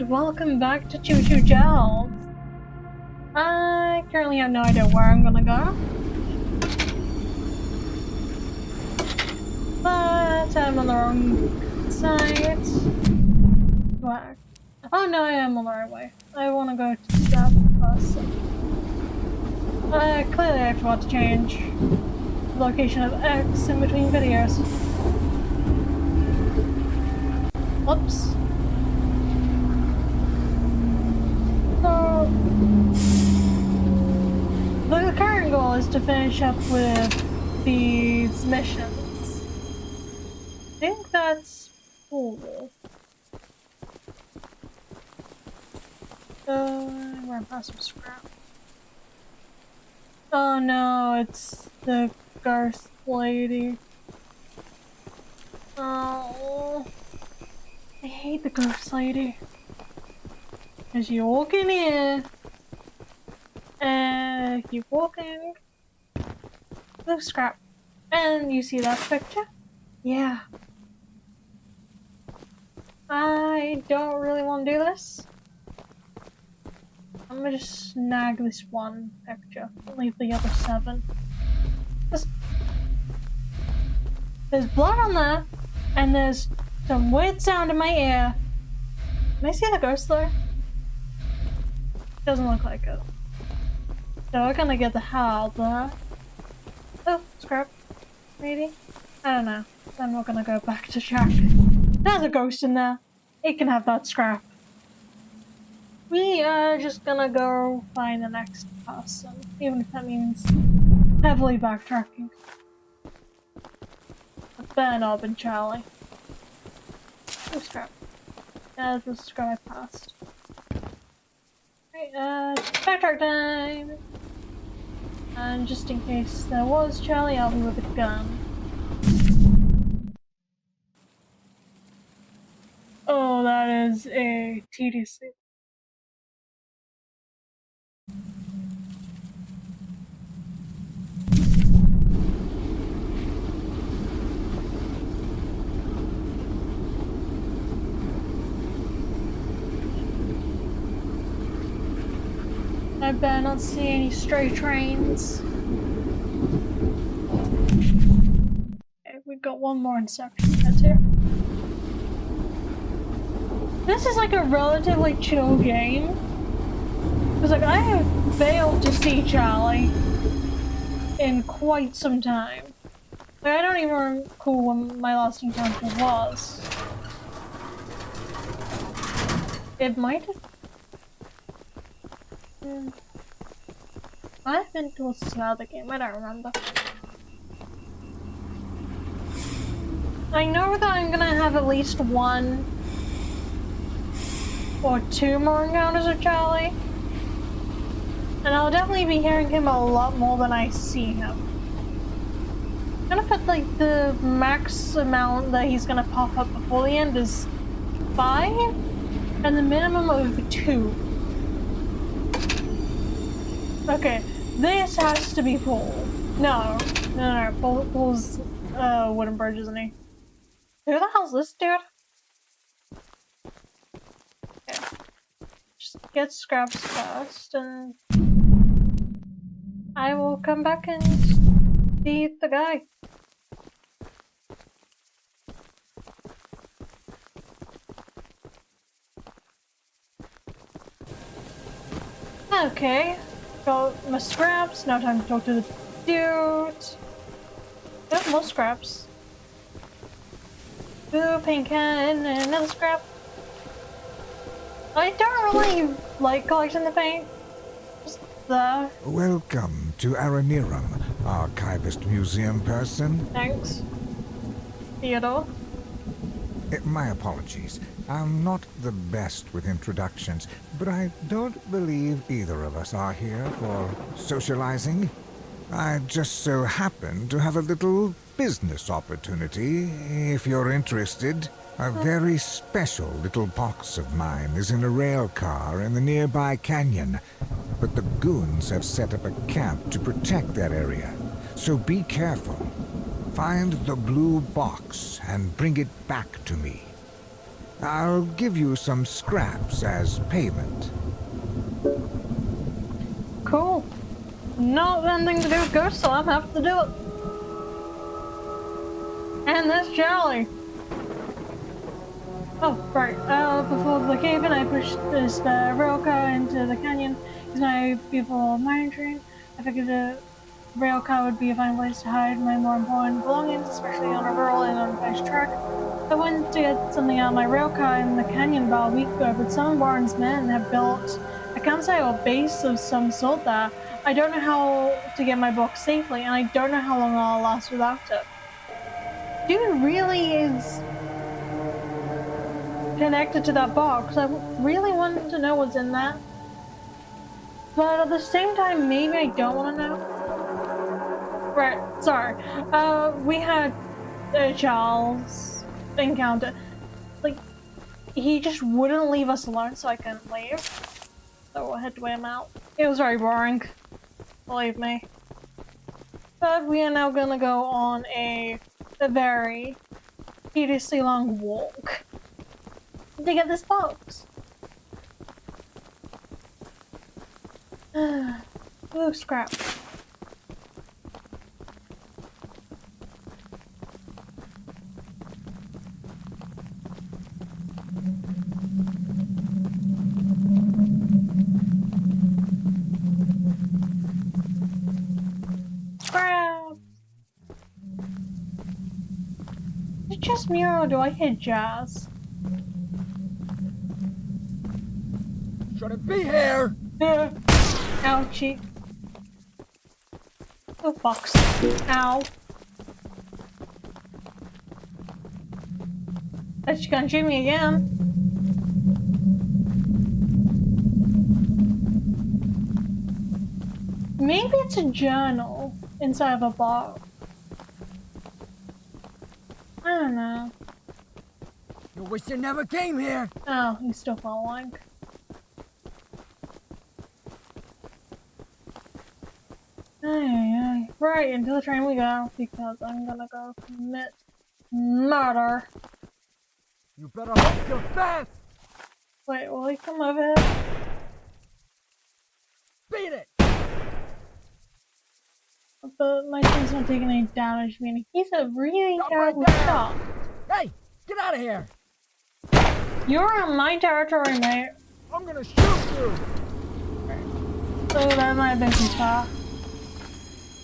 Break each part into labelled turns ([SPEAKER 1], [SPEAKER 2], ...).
[SPEAKER 1] and welcome back to Choo Choo Gels. I currently have no idea where I'm gonna go, but I'm on the wrong side. Where? Oh no, I am on the right way. I want to go to that person. Clearly I forgot to change the location of X in between videos. Whoops. So, the current goal is to finish up with these missions. I think that's cool. We're gonna pass some scrap. Oh no, it's the ghost lady. Oh, I hate the ghost lady. As you walk in here, and keep walking, the scrap, and you see that picture? Yeah. I don't really want to do this. I'm gonna just snag this one picture, leave the other 7. There's blood on there, and there's some weird sound in my ear. Can I see the ghost there? Doesn't look like it. So we're gonna get the hell out there. Oh, scrap. Maybe? I don't know. Then we're gonna go back to check. There's a ghost in there. It can have that scrap. We are just gonna go find the next person, even if that means heavily backtracking. It better not have been Charlie. Oh, scrap. That's the scrap I passed. Right, backtrack time! And just in case there was Charlie, I'll be with a gun. Oh, that is a TDC. I better not see any stray trains. Okay, we've got one more section that's here. This is like a relatively chill game. Because like I have failed to see Charlie in quite some time. Like, I don't even recall when my last encounter was. It might have... I've been towards the other game, I don't remember. I know that I'm gonna have at least 1 or 2 more encounters with Charlie. And I'll definitely be hearing him a lot more than I see him. I'm gonna put like the max amount that he's gonna pop up before the end is 5, and the minimum of 2. Okay, this has to be Paul. No. Paul's wooden bridge, isn't he? Who the hell's this dude? Okay. Just get scraps first, and I will come back and see the guy. Okay. Got my scraps, now time to talk to the dude. Yep, more scraps. Ooh, paint can, and another scrap. I don't really like collecting the paint. Just the...
[SPEAKER 2] Welcome to Aranirum, Archivist Museum person.
[SPEAKER 1] Thanks. Theodore.
[SPEAKER 2] My apologies. I'm not the best with introductions, but I don't believe either of us are here for socializing. I just so happen to have a little business opportunity, if you're interested. A very special little box of mine is in a rail car in the nearby canyon, but the goons have set up a camp to protect that area, so be careful. Find the blue box and bring it back to me. I'll give you some scraps as payment.
[SPEAKER 1] Cool. Not anything to do with ghosts, so I'm happy to do it. And that's Charlie. Oh, right. Before the cave-in, I pushed this rail car into the canyon. It's my beautiful mining train. I figured a rail car would be a fine place to hide my more important belongings, especially on a rural and unfinished track. I went to get something out of my rail car in the canyon about a week ago, but some of Warren's men have built a campsite or base of some sort there. I don't know how to get my box safely, and I don't know how long I'll last without it. Dude really is connected to that box. I really wanted to know what's in that. But at the same time, maybe I don't want to know. Right, sorry. We had a Charles encounter. Like, he just wouldn't leave us alone, so I couldn't leave. So I had to weigh him out. It was very boring. Believe me. But we are now gonna go on a very tediously long walk to get this box. Ooh, scrap. Scrap! Is it just me or do I hear jazz?
[SPEAKER 3] Shouldn't be here!
[SPEAKER 1] Ouchie. Oh, box. Ow. That's gonna shoot me again. Maybe it's a journal inside of a box. I don't know.
[SPEAKER 3] You wish you never came here!
[SPEAKER 1] Oh, he's still following. Ay. Right, into the train we go, because I'm gonna go commit murder.
[SPEAKER 3] You better hope you're fast!
[SPEAKER 1] Wait, will he come over here?
[SPEAKER 3] Beat it!
[SPEAKER 1] But my team's not taking any damage, meaning he's a really
[SPEAKER 3] Stop
[SPEAKER 1] terrible
[SPEAKER 3] right there!
[SPEAKER 1] shot.
[SPEAKER 3] Hey! Get out of here!
[SPEAKER 1] You're on my territory, mate.
[SPEAKER 3] I'm gonna shoot you!
[SPEAKER 1] So that might have been too far.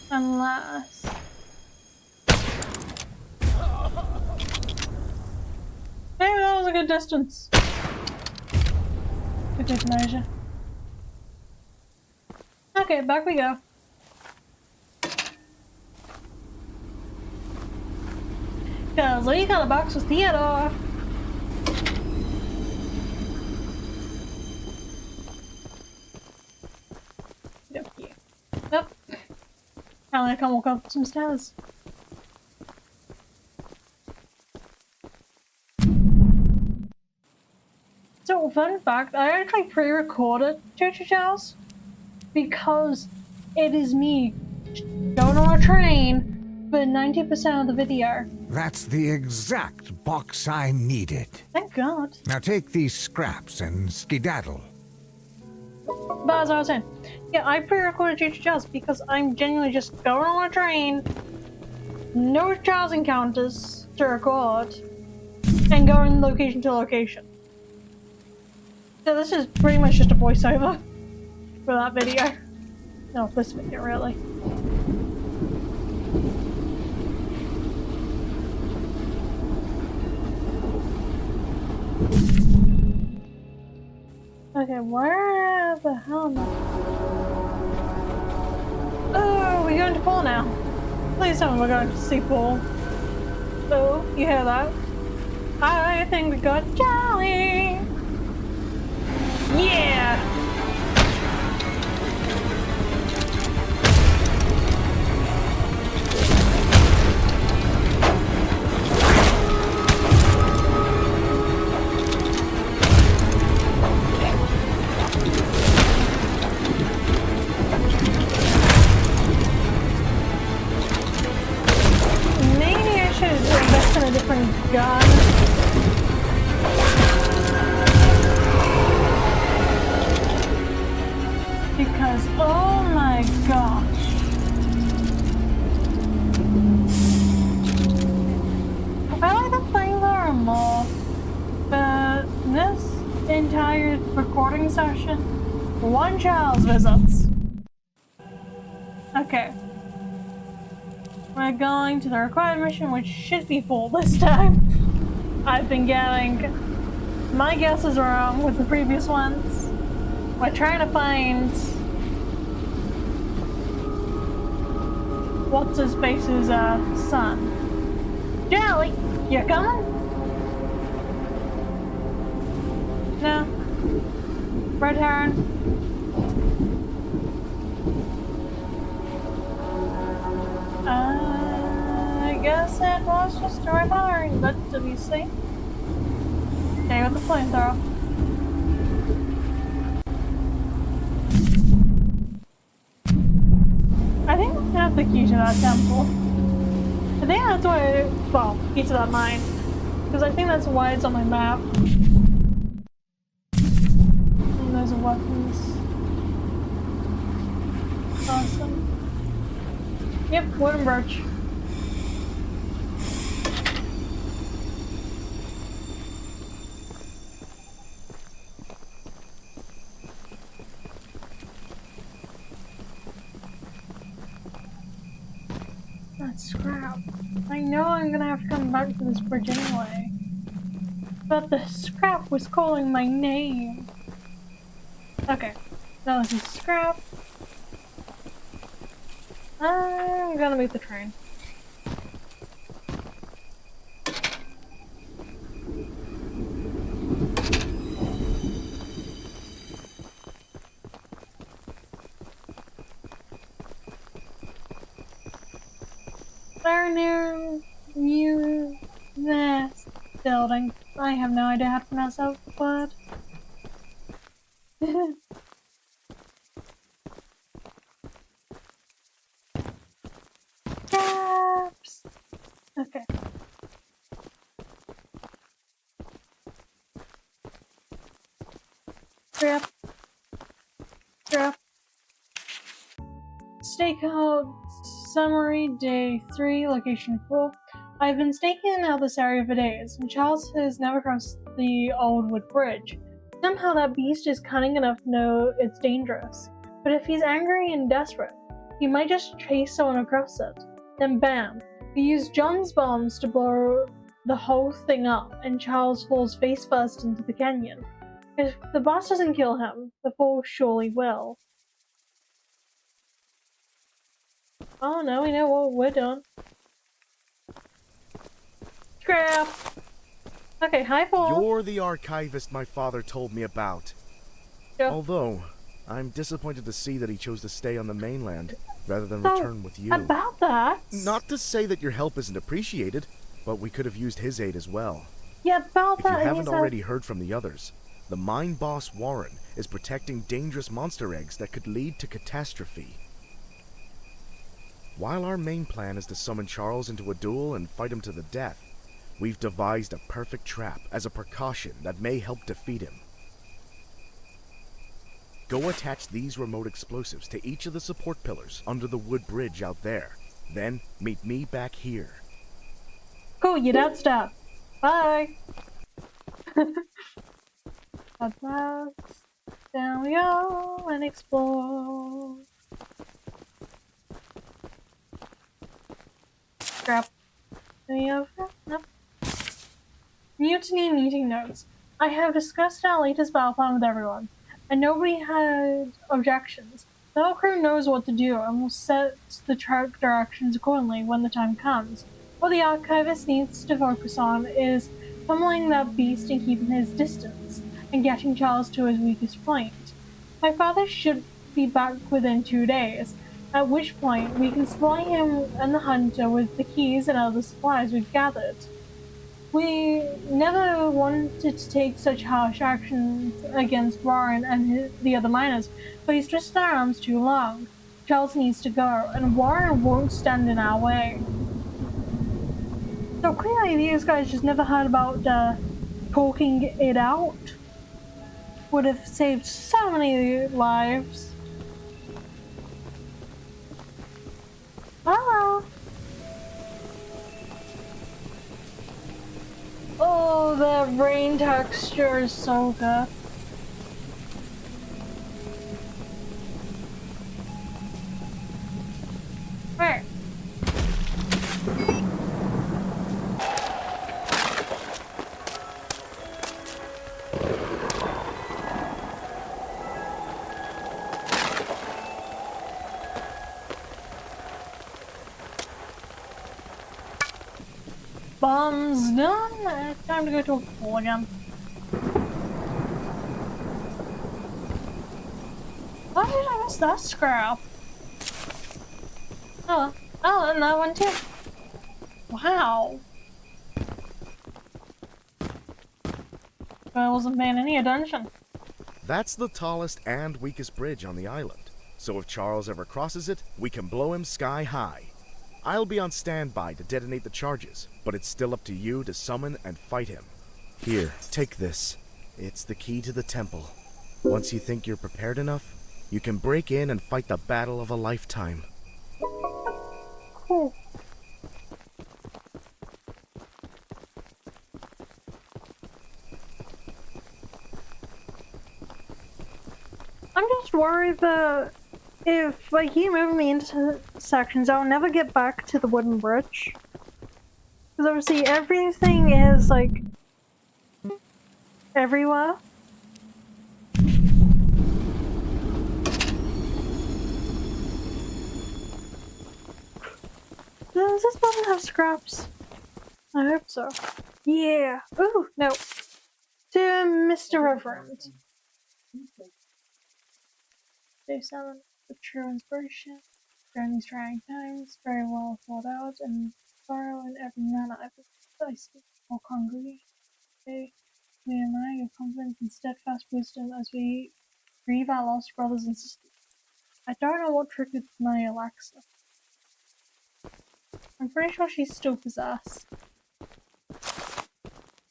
[SPEAKER 1] Unless... Maybe that was a good distance. Good measure. Okay, back we go. Cause we got a box with Theodore. Okay. Yep. Now I can walk up some stairs. So, fun fact, I actually pre-recorded Choo Choo because it is me going on a train for 90% of the video.
[SPEAKER 2] That's the exact box I needed.
[SPEAKER 1] Thank God.
[SPEAKER 2] Now take these scraps and skedaddle.
[SPEAKER 1] But as I was saying, yeah, I pre-recorded Choo Choo because I'm genuinely just going on a train, no Charles encounters to record, and going location to location. So this is pretty much just a voiceover for that video. No, this video really. Okay, where the hell am I? Oh, we're going to Paul now. Please tell me we're going to see Paul. Oh, you hear that? I think we got Charlie! Yeah! Maybe I should invest in a different gun. entire recording session. One child's visits. Okay. We're going to the required mission, which should be full this time. I've been getting my guesses wrong with the previous ones. We're trying to find what's his face's son. Jelly, you coming? No. Red Heron. I guess it was just a red herring, but to be safe, stay with the flamethrower. I think I have the key to that temple. I think that's why, well, key to that mine. Because I think that's why it's on my map. And those are weapons. Awesome. Yep, wooden brooch. That's scrap. I know I'm gonna have to come back to this bridge anyway. But the scrap was calling my name. Okay. Now this is scrap. I'm gonna meet the train. Our new nest building. I have no idea how to pronounce that word. Caps. Okay. Scrap. Scrap. Stakeout summary day 3, location 4. I've been staking out this area for days, and Charles has never crossed the old wood bridge. Somehow that beast is cunning enough to know it's dangerous. But if he's angry and desperate, he might just chase someone across it. Then bam! He used John's bombs to blow the whole thing up, and Charles falls face first into the canyon. If the boss doesn't kill him, the fall surely will. Oh, now we know what we're doing. Scrap! Okay, hi Paul.
[SPEAKER 4] You're the archivist my father told me about.
[SPEAKER 1] Yeah.
[SPEAKER 4] Although, I'm disappointed to see that he chose to stay on the mainland rather than
[SPEAKER 1] So,
[SPEAKER 4] return with you.
[SPEAKER 1] About that?
[SPEAKER 4] Not to say that your help isn't appreciated, but we could have used his aid as well.
[SPEAKER 1] Yeah, about
[SPEAKER 4] If
[SPEAKER 1] that.
[SPEAKER 4] you haven't already heard from the others, the mine boss Warren is protecting dangerous monster eggs that could lead to catastrophe. While our main plan is to summon Charles into a duel and fight him to the death, we've devised a perfect trap as a precaution that may help defeat him. Go attach these remote explosives to each of the support pillars under the wood bridge out there. Then meet me back here.
[SPEAKER 1] Cool, you don't stop. Bye. Advance. Down we go and explore. Scrap. Any over? Nope. Mutiny meeting notes. I have discussed our latest battle plan with everyone, and nobody had objections. The whole crew knows what to do and will set the track directions accordingly when the time comes. What the archivist needs to focus on is pummeling that beast and keeping his distance, and getting Charles to his weakest point. My father should be back within 2 days, at which point we can supply him and the hunter with the keys and other supplies we've gathered. We never wanted to take such harsh actions against Warren and the other miners, but he's twisted our arms too long. Charles needs to go, and Warren won't stand in our way. So clearly these guys just never heard about talking it out. Would have saved so many lives. Hello. Oh, the rain texture is so good. bombs done. It's time to go to a pool again. Why did I miss that scrap? Oh, oh, and that one too. Wow. I wasn't paying any attention.
[SPEAKER 4] That's the tallest and weakest bridge on the island. So if Charles ever crosses it, we can blow him sky high. I'll be on standby to detonate the charges, but it's still up to you to summon and fight him. Here, take this. It's the key to the temple. Once you think you're prepared enough, you can break in and fight the battle of a lifetime.
[SPEAKER 1] Cool. I'm just worried that if, like, you move me into sections, I'll never get back to the wooden bridge. Because obviously everything is, like, everywhere. Does this button have scraps? I hope so. Yeah. Ooh, no. To Mr. Reverend. Day 7. The true inspiration. During these trying times, very well thought out and thorough in every manner. I speak for congregation. Today, we admire your confidence and steadfast wisdom as we grieve our lost brothers and sisters. I don't know what trick it's my Alexa. I'm pretty sure she's still possessed.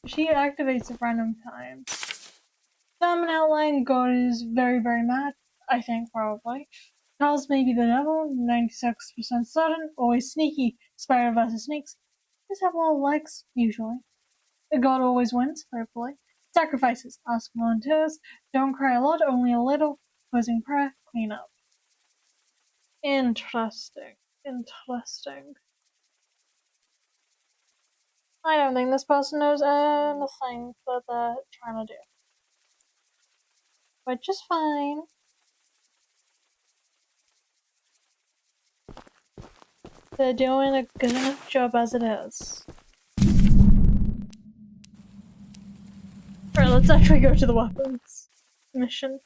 [SPEAKER 1] She activates at random times. Summon outline God is very, very mad. I think, probably. Charles may be the devil, 96% certain, always sneaky, spider versus snakes. Just have more likes, usually. The God always wins, hopefully. Sacrifices, ask volunteers, don't cry a lot, only a little. Closing prayer, clean up. Interesting. Interesting. I don't think this person knows anything that they're trying to do. Which is fine. They're doing a good enough job as it is. Alright, let's actually go to the weapons mission.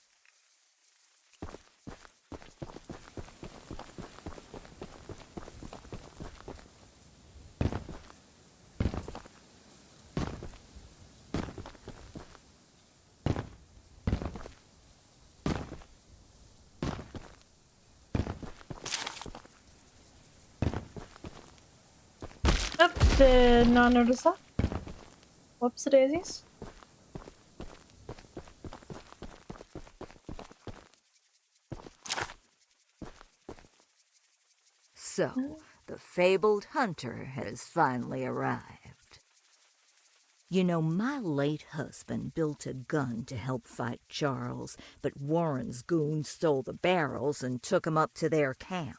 [SPEAKER 1] Oh, did not notice that. Whoops, daisies.
[SPEAKER 5] So, the fabled hunter has finally arrived. You know, my late husband built a gun to help fight Charles, but Warren's goons stole the barrels and took 'em up to their camp.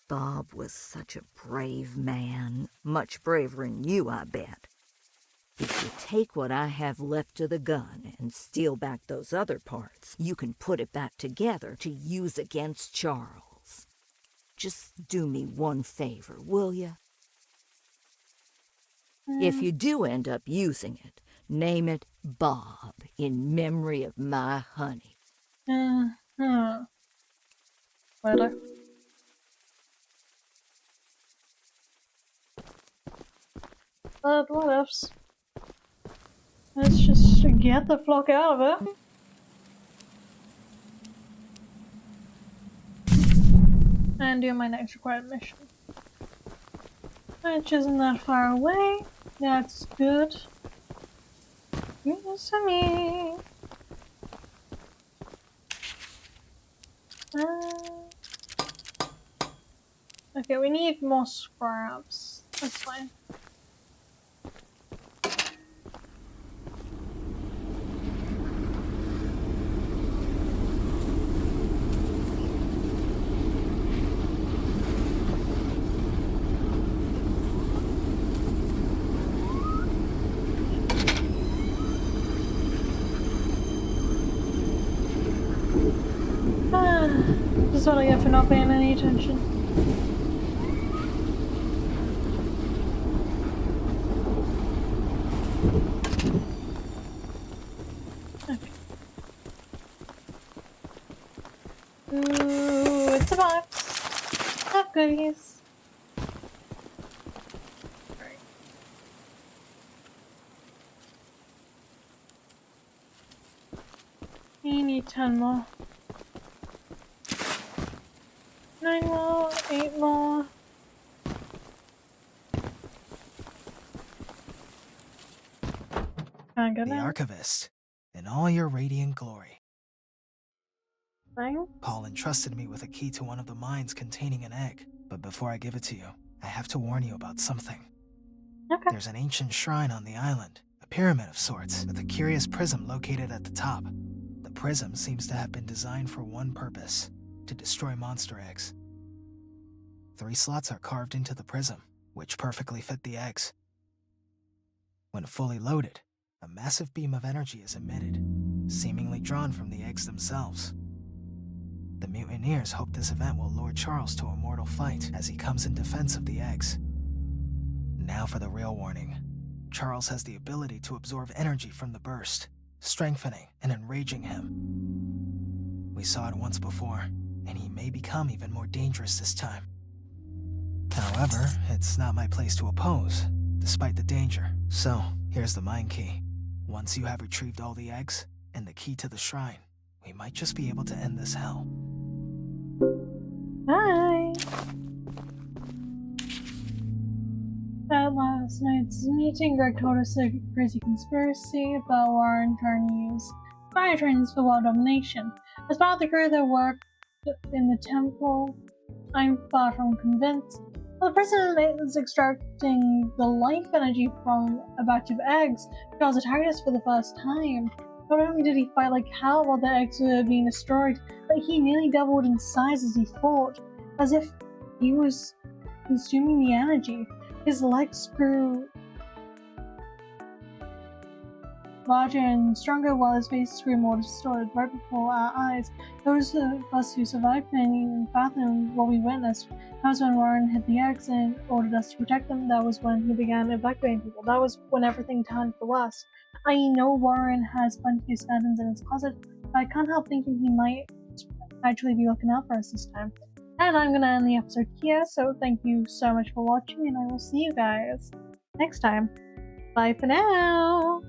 [SPEAKER 5] Bob was such a brave man, much braver than you, I bet. If you take what I have left of the gun and steal back those other parts, you can put it back together to use against Charles. Just do me one favor, will you? If you do end up using it, name it Bob in memory of my honey.
[SPEAKER 1] Later. But what ifs? Let's just get the flock out of it. And do my next required mission. Which isn't that far away. That's good. Yes, me. Okay, we need more scraps. That's fine. This is what I get for not paying any attention. Okay. Ooh, it's a box. Have goodies. Alright. We need 10 more. 9 more, 8 more. Can't get
[SPEAKER 6] The
[SPEAKER 1] in.
[SPEAKER 6] Archivist, in all your radiant glory.
[SPEAKER 1] Thing.
[SPEAKER 6] Paul entrusted me with a key to one of the mines containing an egg, but before I give it to you, I have to warn you about something.
[SPEAKER 1] Okay.
[SPEAKER 6] There's an ancient shrine on the island, a pyramid of sorts, with a curious prism located at the top. The prism seems to have been designed for one purpose, to destroy monster eggs. 3 slots are carved into the prism, which perfectly fit the eggs. When fully loaded, a massive beam of energy is emitted, seemingly drawn from the eggs themselves. The mutineers hope this event will lure Charles to a mortal fight as he comes in defense of the eggs. Now for the real warning. Charles has the ability to absorb energy from the burst, strengthening and enraging him. We saw it once before, and he may become even more dangerous this time. However, it's not my place to oppose, despite the danger. So, here's the mine key. Once you have retrieved all the eggs, and the key to the shrine, we might just be able to end this hell.
[SPEAKER 1] Bye. At last night's meeting, Greg told us a crazy conspiracy about Warren trying to use fire trains for world domination. As part of the crew that worked in the temple, I'm far from convinced. While the president is extracting the life energy from a batch of eggs, Charles attacked us for the first time. Not only did he fight like hell while the eggs were being destroyed, but he nearly doubled in size as he fought, as if he was consuming the energy. His legs grew larger and stronger while his face grew more distorted right before our eyes. Those of us who survived couldn't even fathom what we witnessed. That was when Warren hid the eggs and ordered us to protect them. That was when he began evacuating people. That was when everything turned for the worst. I know Warren has plenty of skeletons in his closet, but I can't help thinking he might actually be looking out for us this time. And I'm gonna end the episode here, so thank you so much for watching, and I will see you guys next time. Bye for now!